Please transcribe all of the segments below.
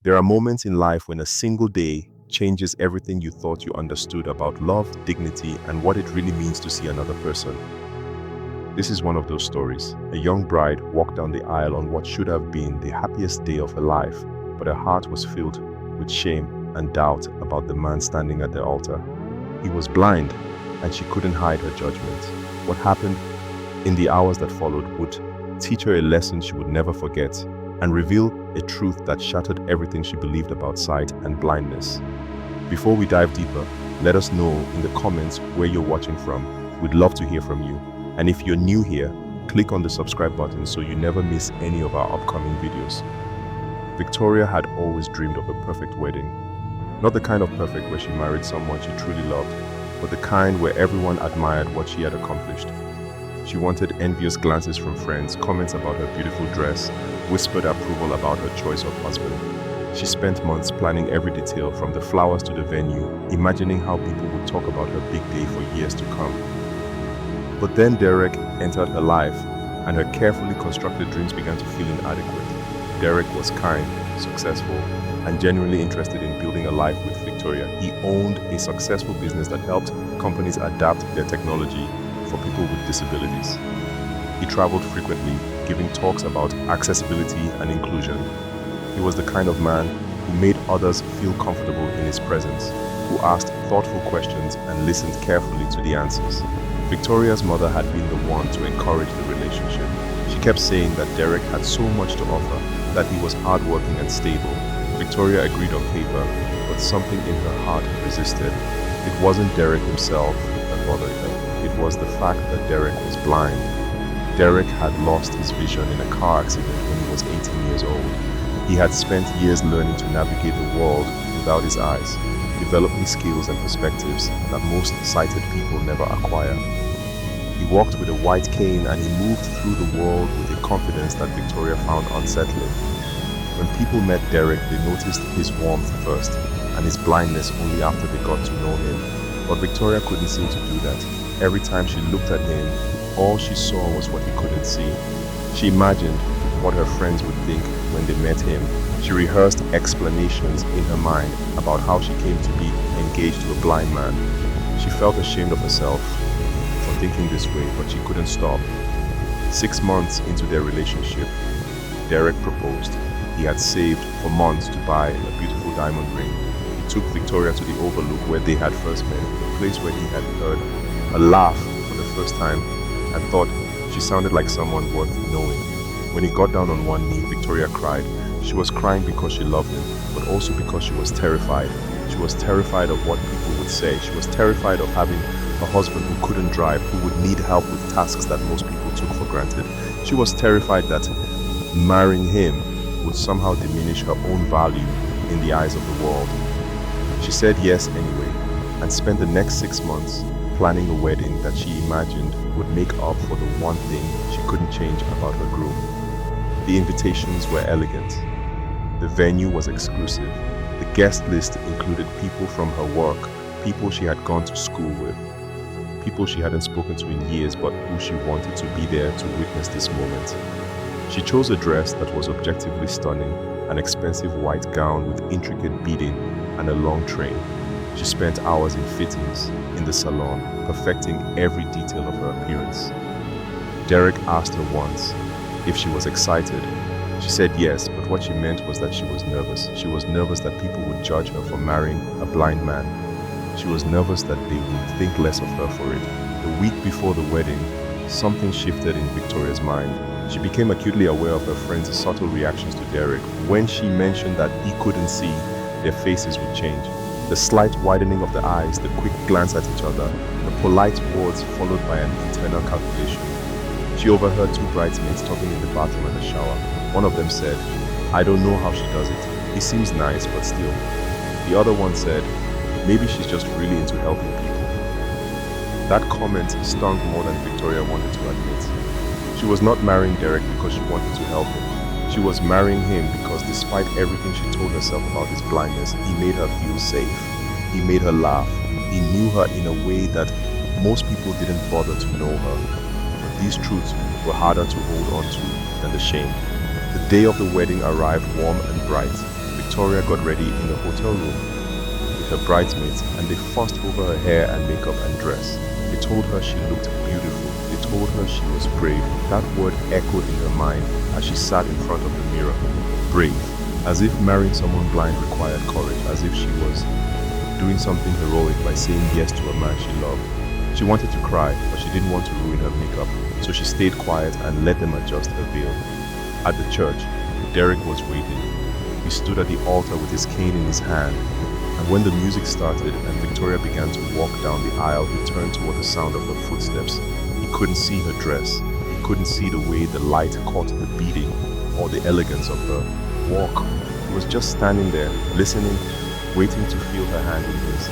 There are moments in life when a single day changes everything you thought you understood about love, dignity, and what it really means to see another person. This is one of those stories. A young bride walked down the aisle on what should have been the happiest day of her life, but her heart was filled with shame and doubt about the man standing at the altar. He was blind, and she couldn't hide her judgment. What happened in the hours that followed would teach her a lesson she would never forget and reveal a truth that shattered everything she believed about sight and blindness. Before we dive deeper, let us know in the comments where you're watching from. We'd love to hear from you. And if you're new here, click on the subscribe button so you never miss any of our upcoming videos. Victoria had always dreamed of a perfect wedding. Not the kind of perfect where she married someone she truly loved, but the kind where everyone admired what she had accomplished. She wanted envious glances from friends, comments about her beautiful dress, whispered approval about her choice of husband. She spent months planning every detail, from the flowers to the venue, imagining how people would talk about her big day for years to come. But then Derek entered her life, and her carefully constructed dreams began to feel inadequate. Derek was kind, successful, and genuinely interested in building a life with Victoria. He owned a successful business that helped companies adapt their technology for people with disabilities. He traveled frequently, giving talks about accessibility and inclusion. He was the kind of man who made others feel comfortable in his presence, who asked thoughtful questions and listened carefully to the answers. Victoria's mother had been the one to encourage the relationship. She kept saying that Derek had so much to offer, that he was hardworking and stable. Victoria agreed on paper, but something in her heart resisted. It wasn't Derek himself that bothered her. It was the fact that Derek was blind. Derek had lost his vision in a car accident when he was 18 years old. He had spent years learning to navigate the world without his eyes, developing skills and perspectives that most sighted people never acquire. He walked with a white cane, and he moved through the world with a confidence that Victoria found unsettling. When people met Derek, they noticed his warmth first, and his blindness only after they got to know him. But Victoria couldn't seem to do that. Every time she looked at him, all she saw was what he couldn't see. She imagined what her friends would think when they met him. She rehearsed explanations in her mind about how she came to be engaged to a blind man. She felt ashamed of herself for thinking this way, but she couldn't stop. 6 months into their relationship, Derek proposed. He had saved for months to buy a beautiful diamond ring. He took Victoria to the overlook where they had first met, a place where he had heard a laugh for the first time and thought she sounded like someone worth knowing. When he got down on one knee, Victoria cried. She was crying because she loved him, but also because she was terrified. She was terrified of what people would say. She was terrified of having a husband who couldn't drive, who would need help with tasks that most people took for granted. She was terrified that marrying him would somehow diminish her own value in the eyes of the world. She said yes anyway, and spent the next 6 months planning a wedding that she imagined would make up for the one thing she couldn't change about her groom. The invitations were elegant. The venue was exclusive. The guest list included people from her work, people she had gone to school with, people she hadn't spoken to in years but who she wanted to be there to witness this moment. She chose a dress that was objectively stunning, an expensive white gown with intricate beading and a long train. She spent hours in fittings in the salon, perfecting every detail of her appearance. Derek asked her once if she was excited. She said yes, but what she meant was that she was nervous. She was nervous that people would judge her for marrying a blind man. She was nervous that they would think less of her for it. The week before the wedding, something shifted in Victoria's mind. She became acutely aware of her friends' subtle reactions to Derek. When she mentioned that he couldn't see, their faces would change. The slight widening of the eyes, the quick glance at each other, the polite words followed by an internal calculation. She overheard 2 bridesmaids talking in the bathroom and the shower. One of them said, "I don't know how she does it. He seems nice, but still." The other one said, "Maybe she's just really into helping people." That comment stung more than Victoria wanted to admit. She was not marrying Derek because she wanted to help him. She was marrying him because despite everything she told herself about his blindness, he made her feel safe. He made her laugh. He knew her in a way that most people didn't bother to know her. But these truths were harder to hold on to than the shame. The day of the wedding arrived warm and bright. Victoria got ready in the hotel room with her bridesmaids, and they fussed over her hair and makeup and dress. They told her she looked beautiful. They told her she was brave. That word echoed in her mind as she sat in front of the mirror. Brave. As if marrying someone blind required courage, as if she was doing something heroic by saying yes to a man she loved. She wanted to cry, but she didn't want to ruin her makeup, so she stayed quiet and let them adjust her veil. At the church, Derek was waiting. He stood at the altar with his cane in his hand, and when the music started and Victoria began to walk down the aisle, he turned toward the sound of her footsteps. He couldn't see her dress. He couldn't see the way the light caught the beating or the elegance of her walk. He was just standing there, listening, waiting to feel her hand in his.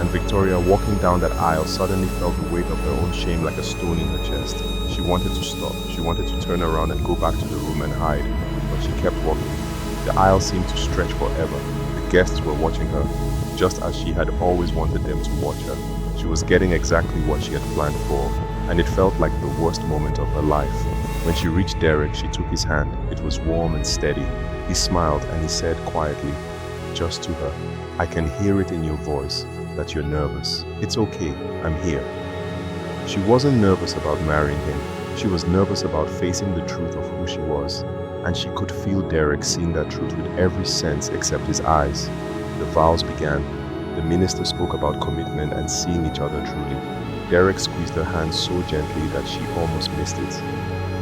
And Victoria, walking down that aisle, suddenly felt the weight of her own shame like a stone in her chest. She wanted to stop. She wanted to turn around and go back to the room and hide, but she kept walking. The aisle seemed to stretch forever. The guests were watching her, just as she had always wanted them to watch her. She was getting exactly what she had planned for, and it felt like the worst moment of her life. When she reached Derek, she took his hand. It was warm and steady. He smiled and he said quietly, just to her, "I can hear it in your voice that you're nervous. It's okay, I'm here." She wasn't nervous about marrying him. She was nervous about facing the truth of who she was, and she could feel Derek seeing that truth with every sense except his eyes. The vows began. The minister spoke about commitment and seeing each other truly. Derek squeezed her hand so gently that she almost missed it.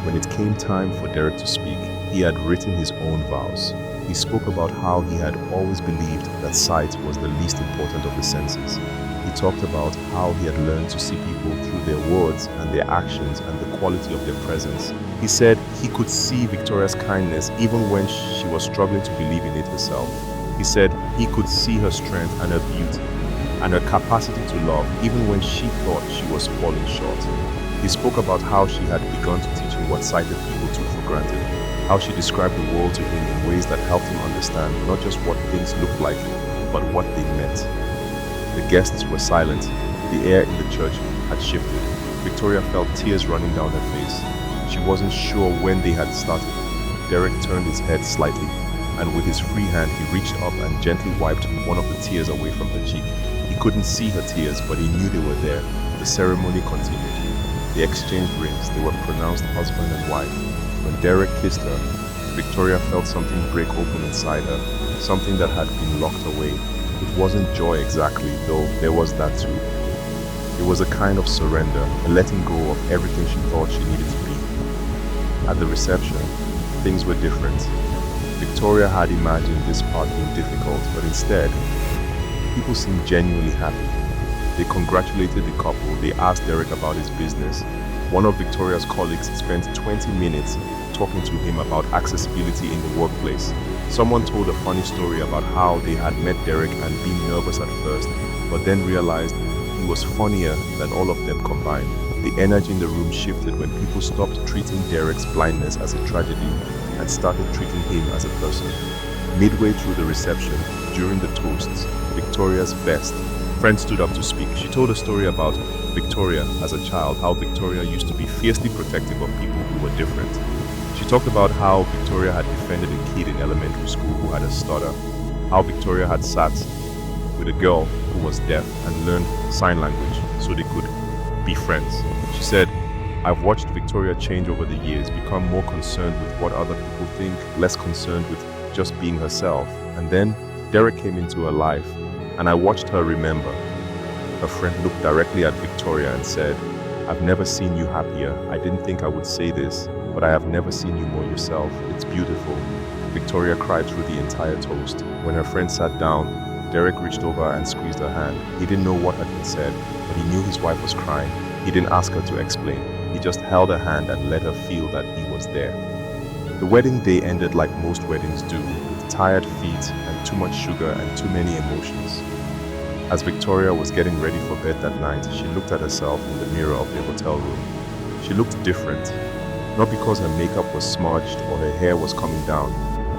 When it came time for Derek to speak, he had written his own vows. He spoke about how he had always believed that sight was the least important of the senses. He talked about how he had learned to see people through their words and their actions and the quality of their presence. He said he could see Victoria's kindness even when she was struggling to believe in it herself. He said he could see her strength and her beauty and her capacity to love even when she thought she was falling short. He spoke about how she had begun to teach him what sighted people took for granted, how she described the world to him in ways that helped him understand not just what things looked like, but what they meant. The guests were silent. The air in the church had shifted. Victoria felt tears running down her face. She wasn't sure when they had started. Derek turned his head slightly, and with his free hand he reached up and gently wiped one of the tears away from her cheek. He couldn't see her tears, but he knew they were there. The ceremony continued. They exchanged rings. They were pronounced husband and wife. When Derek kissed her, Victoria felt something break open inside her, something that had been locked away. It wasn't joy exactly, though there was that too. It was a kind of surrender, a letting go of everything she thought she needed to be. At the reception, things were different. Victoria had imagined this part being difficult, but instead, people seemed genuinely happy. They congratulated the couple. They asked Derek about his business. One of Victoria's colleagues spent 20 minutes talking to him about accessibility in the workplace. Someone told a funny story about how they had met Derek and been nervous at first, but then realized he was funnier than all of them combined. The energy in the room shifted when people stopped treating Derek's blindness as a tragedy and started treating him as a person. Midway through the reception, during the toasts, Victoria's best friend stood up to speak. She told a story about Victoria as a child, how Victoria used to be fiercely protective of people who were different. She talked about how Victoria had defended a kid in elementary school who had a stutter, how Victoria had sat with a girl who was deaf and learned sign language so they could be friends. She said, "I've watched Victoria change over the years, become more concerned with what other people think, less concerned with just being herself. And then Derek came into her life, and I watched her remember." Her friend looked directly at Victoria and said, "I've never seen you happier. I didn't think I would say this, but I have never seen you more yourself. It's beautiful." Victoria cried through the entire toast. When her friend sat down, Derek reached over and squeezed her hand. He didn't know what had been said, but he knew his wife was crying. He didn't ask her to explain. He just held her hand and let her feel that he was there. The wedding day ended like most weddings do, with tired feet and too much sugar and too many emotions. As Victoria was getting ready for bed that night, she looked at herself in the mirror of the hotel room. She looked different, not because her makeup was smudged or her hair was coming down,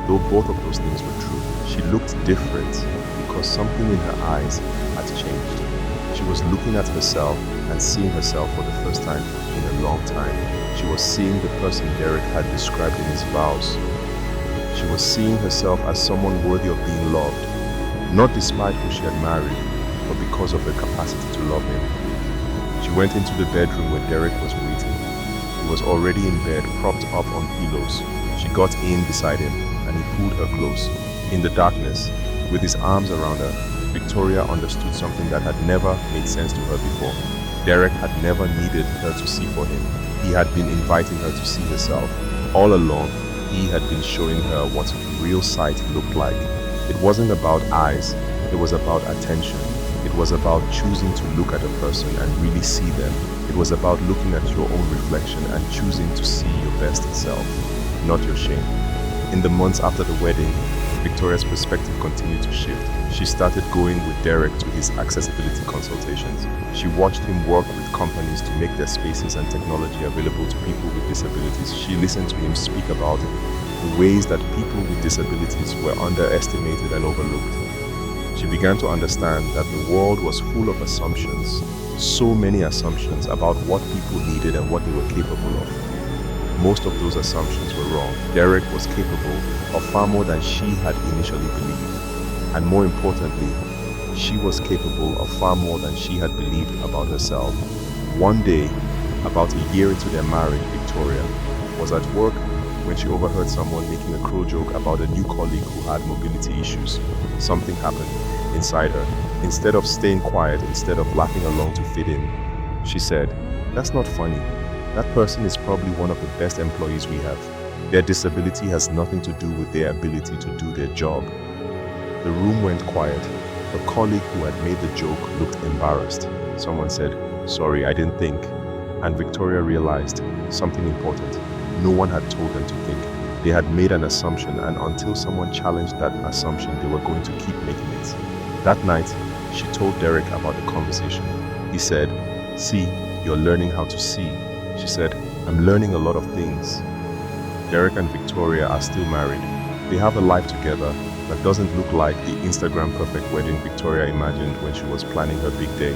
though both of those things were true. She looked different because something in her eyes had changed. She was looking at herself and seeing herself for the first time in a long time. She was seeing the person Derek had described in his vows. She was seeing herself as someone worthy of being loved, not despite who she had married, but because of her capacity to love him. She went into the bedroom where Derek was waiting. He was already in bed, propped up on pillows. She got in beside him, and he pulled her close. In the darkness, with his arms around her, Victoria understood something that had never made sense to her before. Derek had never needed her to see for him. He had been inviting her to see herself. All along, he had been showing her what real sight looked like. It wasn't about eyes, it was about attention. It was about choosing to look at a person and really see them. It was about looking at your own reflection and choosing to see your best self, not your shame. In the months after the wedding, Victoria's perspective continued to shift. She started going with Derek to his accessibility consultations. She watched him work with companies to make their spaces and technology available to people with disabilities. She listened to him speak about the ways that people with disabilities were underestimated and overlooked. She began to understand that the world was full of assumptions, so many assumptions about what people needed and what they were capable of. Most of those assumptions were wrong. Derek was capable of far more than she had initially believed. And more importantly, she was capable of far more than she had believed about herself. One day, about a year into their marriage, Victoria was at work when she overheard someone making a cruel joke about a new colleague who had mobility issues. Something happened inside her. Instead of staying quiet, instead of laughing along to fit in, she said, "That's not funny. That person is probably one of the best employees we have. Their disability has nothing to do with their ability to do their job." The room went quiet. The colleague who had made the joke looked embarrassed. Someone said, "Sorry, I didn't think." And Victoria realized something important. No one had told them to think. They had made an assumption, and until someone challenged that assumption, they were going to keep making it. That night, she told Derek about the conversation. He said, "See, you're learning how to see." She said, "I'm learning a lot of things." Derek and Victoria are still married. They have a life together that doesn't look like the Instagram perfect wedding Victoria imagined when she was planning her big day.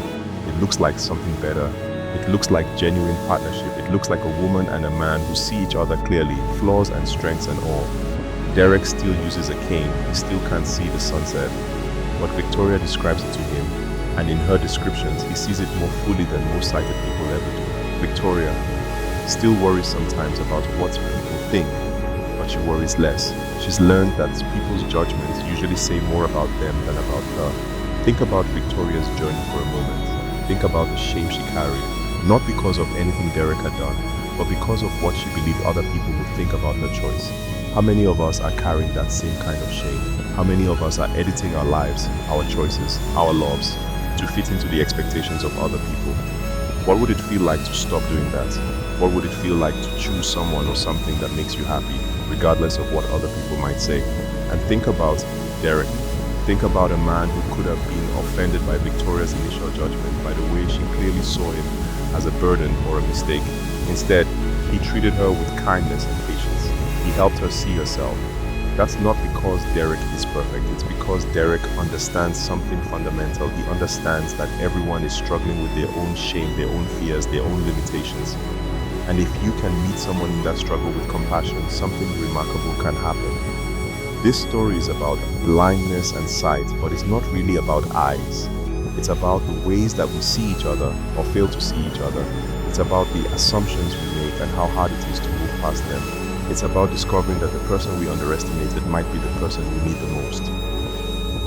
It looks like something better. It looks like genuine partnership. It looks like a woman and a man who see each other clearly, flaws and strengths and all. Derek still uses a cane. He still can't see the sunset. But Victoria describes it to him, and in her descriptions, he sees it more fully than most sighted people ever do. Victoria still worries sometimes about what people think, but she worries less. She's learned that people's judgments usually say more about them than about her. Think about Victoria's journey for a moment. Think about the shame she carried, not because of anything Derek had done, but because of what she believed other people would think about her choice. How many of us are carrying that same kind of shame? How many of us are editing our lives, our choices, our loves, to fit into the expectations of other people? What would it feel like to stop doing that? What would it feel like to choose someone or something that makes you happy, regardless of what other people might say? And think about Derek. Think about a man who could have been offended by Victoria's initial judgment, by the way she clearly saw him as a burden or a mistake. Instead, he treated her with kindness and patience. He helped her see herself. That's not because Derek is perfect. It's because Derek understands something fundamental. He understands that everyone is struggling with their own shame, their own fears, their own limitations. And if you can meet someone in that struggle with compassion, something remarkable can happen. This story is about blindness and sight, but it's not really about eyes. It's about the ways that we see each other or fail to see each other. It's about the assumptions we make and how hard it is to move past them. It's about discovering that the person we underestimated might be the person we need the most.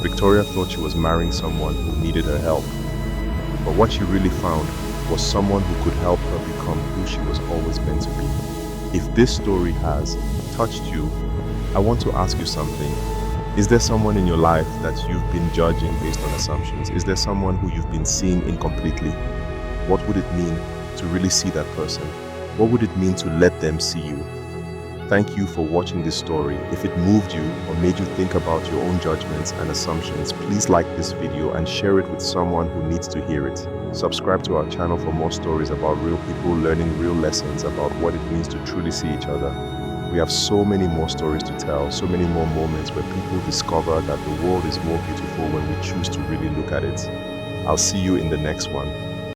Victoria thought she was marrying someone who needed her help, but what she really found was someone who could help her become who she was always meant to be. If this story has touched you, I want to ask you something. Is there someone in your life that you've been judging based on assumptions? Is there someone who you've been seeing incompletely? What would it mean to really see that person? What would it mean to let them see you? Thank you for watching this story. If it moved you or made you think about your own judgments and assumptions, please like this video and share it with someone who needs to hear it. Subscribe to our channel for more stories about real people learning real lessons about what it means to truly see each other. We have so many more stories to tell, so many more moments where people discover that the world is more beautiful when we choose to really look at it. I'll see you in the next one.